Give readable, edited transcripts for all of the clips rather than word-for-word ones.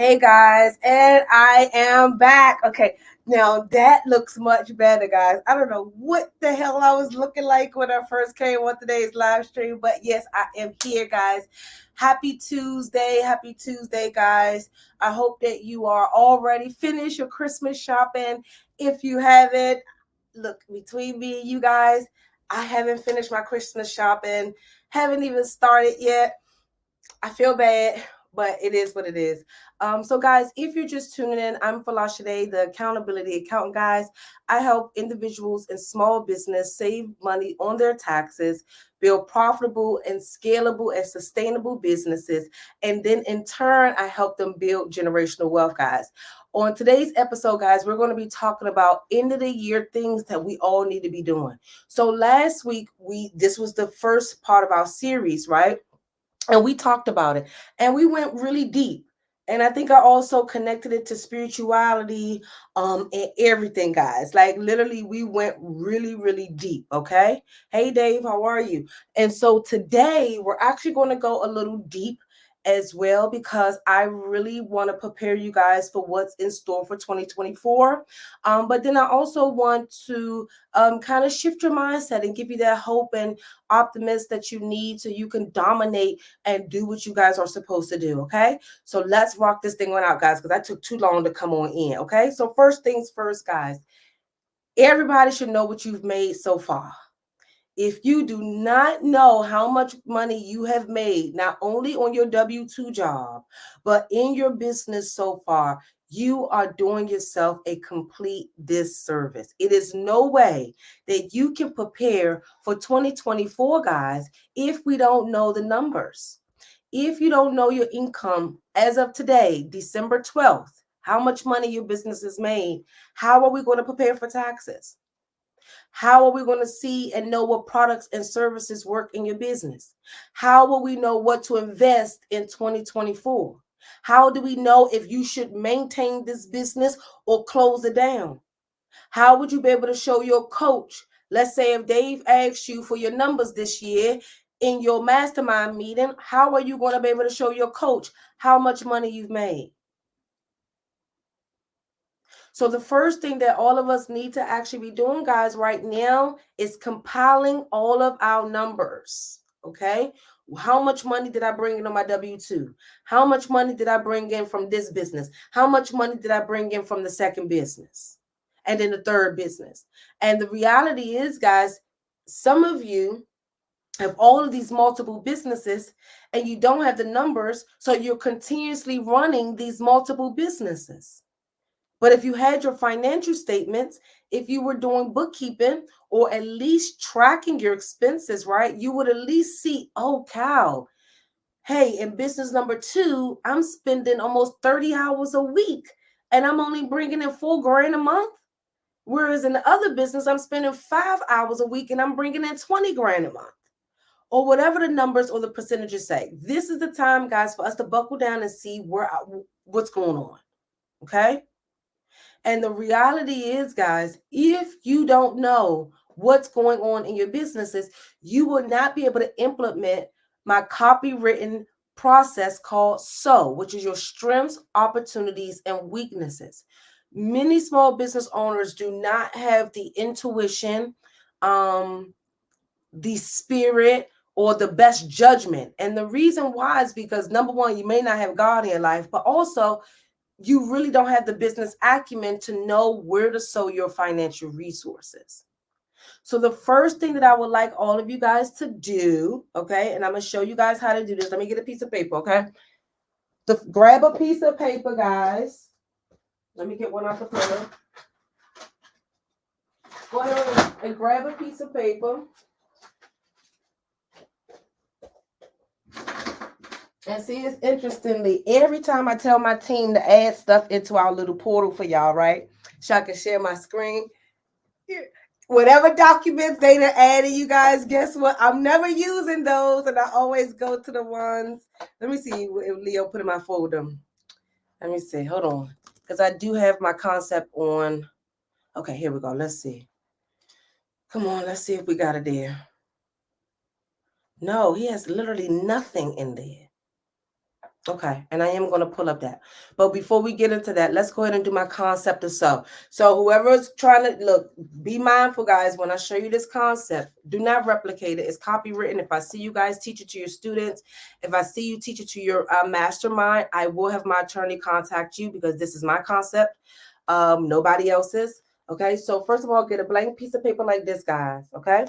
Hey guys, and I am back. Okay, now that looks much better, guys. I don't know what the hell I was looking like when I first came on today's live stream, but yes, I am here, guys. Happy Tuesday, guys. I hope that you are already finished your Christmas shopping. If you haven't, look, between me and you guys, I haven't finished my Christmas shopping, haven't even started yet. I feel bad, but it is what it is. So, guys, if you're just tuning in, I'm Folasade, the accountability accountant, guys. I help individuals and small business save money on their taxes, build profitable and scalable and sustainable businesses, and then in turn, I help them build generational wealth, guys. On today's episode, guys, we're going to be talking about end of the year things that we all need to be doing. So last week, this was the first part of our series, right? And we talked about it and we went really deep. And I think I also connected it to spirituality and everything, guys. Like literally we went really, really deep. Okay. Hey Dave, how are you? And so today we're actually going to go a little deep as well, because I really want to prepare you guys for what's in store for 2024. But then I also want to kind of shift your mindset and give you that hope and optimism that you need so you can dominate and do what you guys are supposed to do. Okay. So let's rock this thing on out, guys, because I took too long to come on in. Okay. So first things first, guys, everybody should know what you've made so far. If you do not know how much money you have made, not only on your W-2 job, but in your business so far, you are doing yourself a complete disservice. It is no way that you can prepare for 2024, guys, if we don't know the numbers. If you don't know your income as of today, December 12th, how much money your business has made, how are we going to prepare for taxes? How are we going to see and know what products and services work in your business? How will we know what to invest in 2024? How do we know if you should maintain this business or close it down? How would you be able to show your coach? Let's say if Dave asked you for your numbers this year in your mastermind meeting, how are you going to be able to show your coach how much money you've made? So the first thing that all of us need to actually be doing, guys, right now is compiling all of our numbers. Okay. How much money did I bring in on my W-2? How much money did I bring in from this business? How much money did I bring in from the second business? And then the third business. And the reality is, guys, some of you have all of these multiple businesses and you don't have the numbers. So you're continuously running these multiple businesses. But if you had your financial statements, if you were doing bookkeeping or at least tracking your expenses, right, you would at least see, oh, cow, hey, in business number 2, I'm spending almost 30 hours a week and I'm only bringing in $4,000 a month. Whereas in the other business, I'm spending 5 hours a week and I'm bringing in $20,000 a month, or whatever the numbers or the percentages say. This is the time, guys, for us to buckle down and see what's going on. Okay. And the reality is, guys, if you don't know what's going on in your businesses, you will not be able to implement my copywritten process called SO, which is your strengths, opportunities, and weaknesses. Many small business owners do not have the intuition, the spirit, or the best judgment. And the reason why is because, number one, you may not have God in your life, but also you really don't have the business acumen to know where to sow your financial resources. So the first thing that I would like all of you guys to do, okay, and I'm going to show you guys how to do this. Let me get a piece of paper, okay? Grab a piece of paper, guys. Let me get one off the printer. Go ahead and grab a piece of paper. And see, it's interestingly, every time I tell my team to add stuff into our little portal for y'all, right? So I can share my screen. Whatever documents they done added, you guys, guess what? I'm never using those, and I always go to the ones. Let me see if Leo put in my folder. Let me see. Hold on. Because I do have my concept on. Okay, here we go. Let's see. Come on, let's see if we got it there. No, he has literally nothing in there. Okay, and I am going to pull up that. But before we get into that, let's go ahead and do my concept of so. So whoever's trying to look, be mindful, guys, when I show you this concept, do not replicate it. It's copywritten. If I see you guys teach it to your students, if I see you teach it to your mastermind, I will have my attorney contact you because this is my concept. Nobody else's. Okay, so first of all, get a blank piece of paper like this, guys. Okay,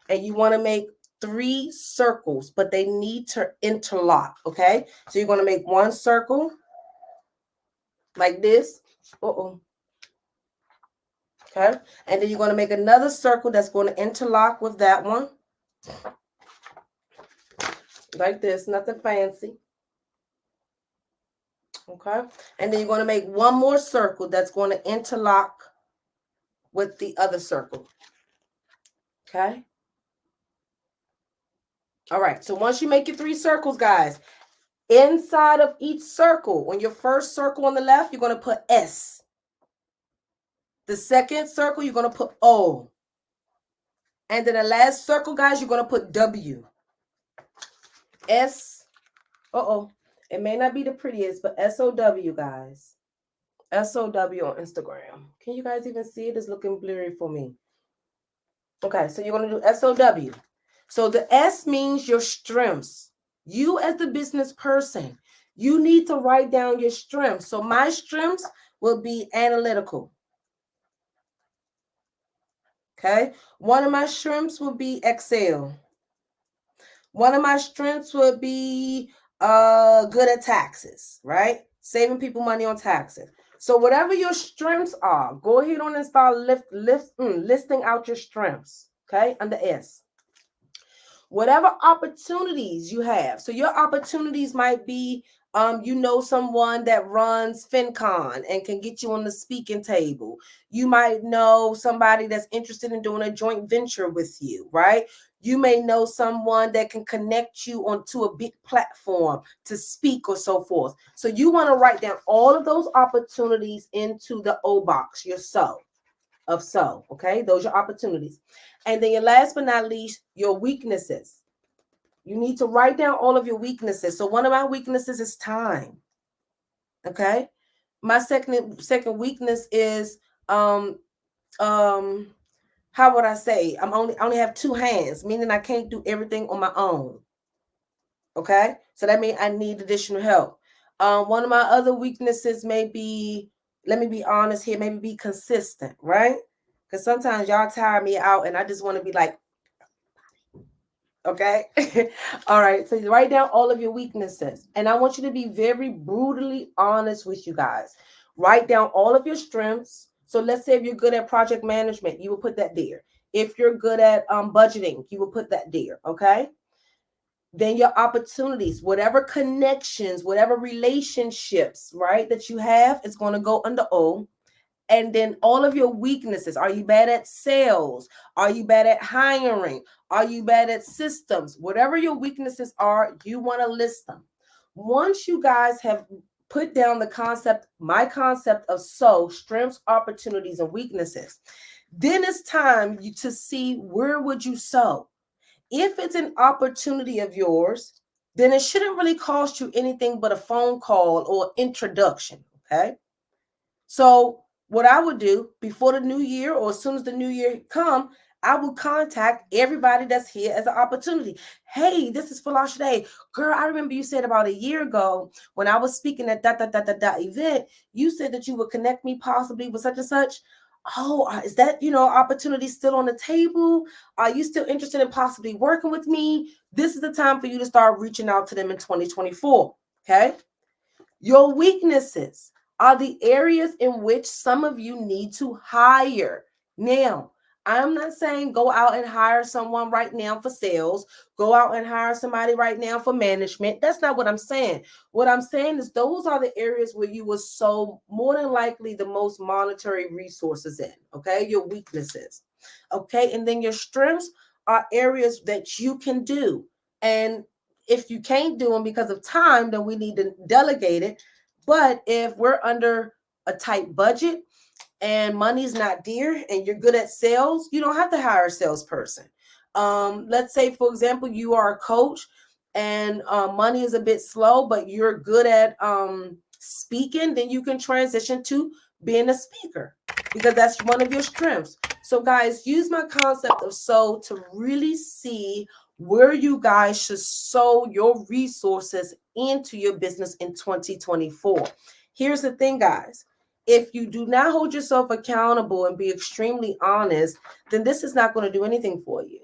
and you want to make 3 circles, but they need to interlock. Okay, so you're going to make 1 circle like this. Okay, and then you're going to make another circle that's going to interlock with that one like this, nothing fancy. Okay, and then you're going to make 1 more circle that's going to interlock with the other circle. Okay, all right, so once you make your 3 circles, guys, inside of each circle, on your first circle on the left, you're going to put S. The second circle, you're going to put O. And then the last circle, guys, you're going to put W. S. It may not be the prettiest, but S-O-W, guys. S-O-W on Instagram. Can you guys even see it? It's looking blurry for me. Okay, so you're going to do S-O-W. So the S means your strengths. You as the business person, you need to write down your strengths. So my strengths will be analytical. Okay. One of my strengths would be Excel. One of my strengths would be good at taxes, right? Saving people money on taxes. So whatever your strengths are, go ahead on and start listing out your strengths, okay, under S. Whatever opportunities you have. So your opportunities might be, you know, someone that runs FinCon and can get you on the speaking table. You might know somebody that's interested in doing a joint venture with you, right? You may know someone that can connect you onto a big platform to speak or so forth. So you want to write down all of those opportunities into the O box, your so. Of so, okay? Those are opportunities. And then your last but not least, your weaknesses. You need to write down all of your weaknesses. So one of my weaknesses is time. Okay? My second weakness is how would I say? I only have 2 hands, meaning I can't do everything on my own. Okay? So that means I need additional help. One of my other weaknesses may be, let me be honest here, maybe be consistent, right? Because sometimes y'all tire me out and I just want to be like, okay. All right. So you write down all of your weaknesses. And I want you to be very brutally honest with you guys. Write down all of your strengths. So let's say if you're good at project management, you will put that there. If you're good at budgeting, you will put that there. Okay. Then your opportunities, whatever connections, whatever relationships, right, that you have, is going to go under O. And then all of your weaknesses. Are you bad at sales? Are you bad at hiring? Are you bad at systems? Whatever your weaknesses are, you want to list them. Once you guys have put down the concept, my concept of so, strengths, opportunities, and weaknesses, then it's time to see where would you sow. If it's an opportunity of yours, then it shouldn't really cost you anything but a phone call or introduction, okay? So what I would do before the new year, or as soon as the new year come, I will contact everybody that's here as an opportunity. Hey, this is Folasade. Girl, I remember you said about a year ago when I was speaking at that event, you said that you would connect me possibly with such and such. Oh, is that, opportunity still on the table? Are you still interested in possibly working with me? This is the time for you to start reaching out to them in 2024. Okay. Your weaknesses are the areas in which some of you need to hire. Now, I'm not saying go out and hire someone right now for sales, go out and hire somebody right now for management. That's not what I'm saying. What I'm saying is those are the areas where you will sow more than likely the most monetary resources in, okay? Your weaknesses, okay? And then your strengths are areas that you can do. And if you can't do them because of time, then we need to delegate it. But if we're under a tight budget and money's not dear and you're good at sales, you don't have to hire a salesperson. Let's say, for example, you are a coach and money is a bit slow, but you're good at speaking, then you can transition to being a speaker because that's one of your strengths. So guys, use my concept of sow to really see where you guys should sow your resources into your business in 2024. Here's the thing, guys. If you do not hold yourself accountable and be extremely honest, then this is not going to do anything for you.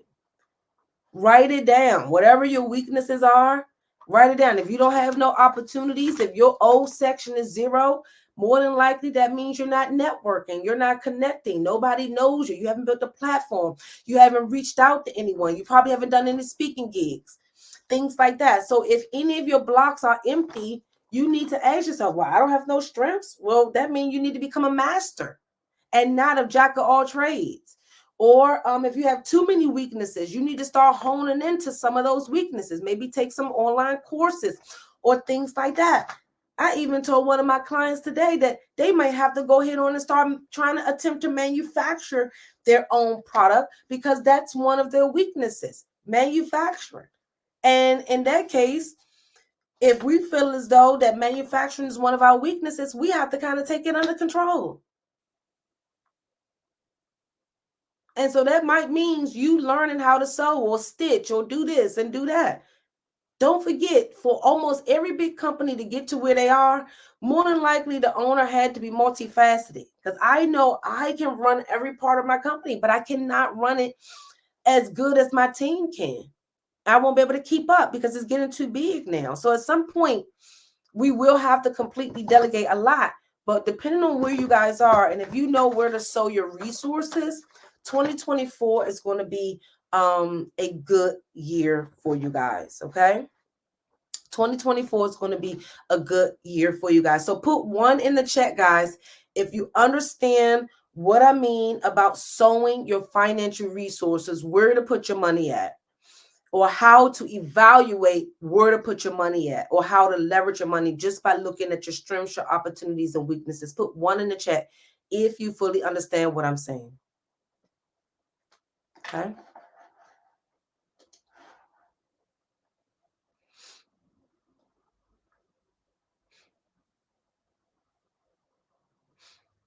Write it down. Whatever your weaknesses are, write it down. If you don't have no opportunities, if your old section is 0, more than likely that means you're not networking, you're not connecting, nobody knows you, you haven't built a platform, you haven't reached out to anyone, you probably haven't done any speaking gigs, things like that. So if any of your blocks are empty, you need to ask yourself, well, I don't have no strengths. Well, that means you need to become a master and not a jack of all trades. Or if you have too many weaknesses, you need to start honing into some of those weaknesses. Maybe take some online courses or things like that. I even told one of my clients today that they might have to go ahead on and start trying to attempt to manufacture their own product because that's one of their weaknesses, manufacturing. And in that case, if we feel as though that manufacturing is one of our weaknesses, we have to kind of take it under control. And so that might mean you learning how to sew or stitch or do this and do that. Don't forget, for almost every big company to get to where they are, more than likely the owner had to be multifaceted. Because I know I can run every part of my company, but I cannot run it as good as my team can. I won't be able to keep up because it's getting too big now. So at some point, we will have to completely delegate a lot. But depending on where you guys are, and if you know where to sow your resources, 2024 is going to be a good year for you guys. Okay. 2024 is going to be a good year for you guys. So put 1 in the chat, guys, if you understand what I mean about sowing your financial resources, where to put your money at, or how to evaluate where to put your money at, or how to leverage your money just by looking at your strengths, your opportunities, and weaknesses. Put 1 in the chat if you fully understand what I'm saying. Okay.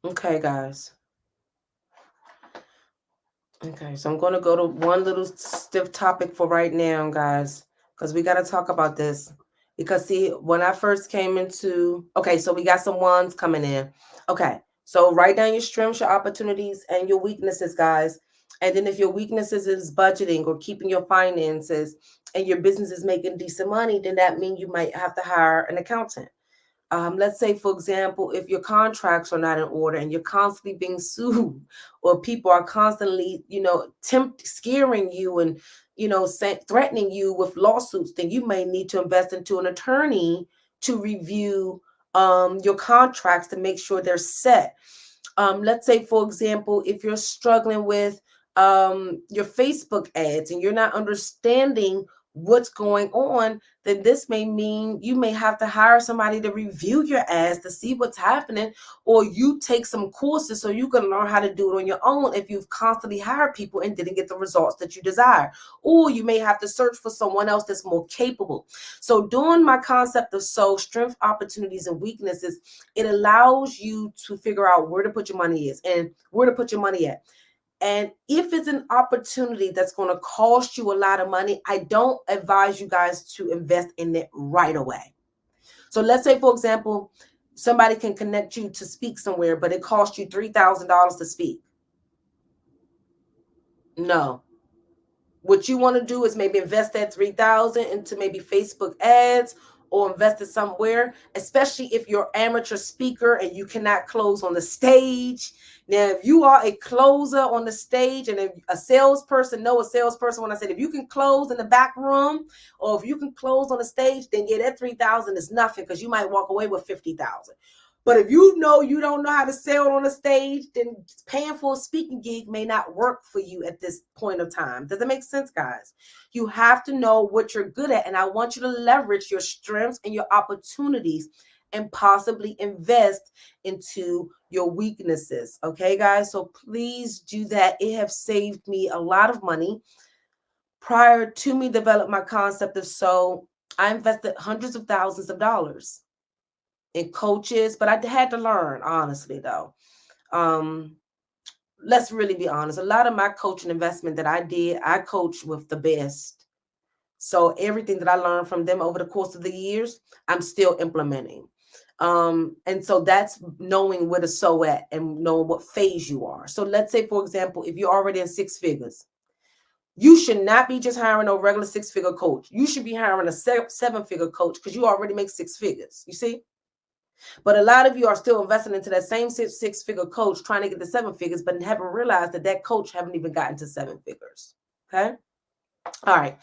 Okay, guys. Okay, so I'm going to go to one little stiff topic for right now, guys, because we got to talk about this. Because, see, when I first came into, okay, so we got some ones coming in. Okay, so write down your strengths, your opportunities, and your weaknesses, guys. And then if your weaknesses is budgeting or keeping your finances and your business is making decent money, then that means you might have to hire an accountant. Let's say, for example, if your contracts are not in order and you're constantly being sued, or people are constantly, scaring you and, threatening you with lawsuits, then you may need to invest into an attorney to review your contracts to make sure they're set. Let's say, for example, if you're struggling with your Facebook ads and you're not understanding what's going on, then this may mean you may have to hire somebody to review your ads to see what's happening, or you take some courses so you can learn how to do it on your own if you've constantly hired people and didn't get the results that you desire. Or you may have to search for someone else that's more capable. So doing my concept of soul, strength, opportunities, and weaknesses, it allows you to figure out where to put your money is and where to put your money at. And if it's an opportunity that's going to cost you a lot of money, I don't advise you guys to invest in it right away. So let's say, for example, somebody can connect you to speak somewhere, but it costs you $3,000 to speak. No. What you want to do is maybe invest that $3,000 into maybe Facebook ads, or invest it somewhere, especially if you're an amateur speaker and you cannot close on the stage. Now, if you are a closer on the stage and if a salesperson, when I said, if you can close in the back room or if you can close on the stage, then yeah, that $3,000 is nothing because you might walk away with $50,000. But if you don't know how to sell on the stage, then paying for a speaking gig may not work for you at this point of time. Does that make sense, guys? You have to know what you're good at. And I want you to leverage your strengths and your opportunities and possibly invest into your weaknesses. Okay, guys? So please do that. It has saved me a lot of money. Prior to me develop my concept of soul, I invested hundreds of thousands of dollars in coaches, but I had to learn, honestly, though. Um, let's really be honest. A lot of my coaching investment that I did, I coached with the best. So everything that I learned from them over the course of the years, I'm still implementing. And so that's knowing where to sow at and knowing what phase you are. So let's say, for example, if you're already in six figures, you should not be just hiring a regular six-figure coach. You should be hiring a seven-figure coach because you already make six figures. You see? But a lot of you are still investing into that same six-figure coach trying to get the seven figures, but haven't realized that coach haven't even gotten to seven figures. Okay? All right.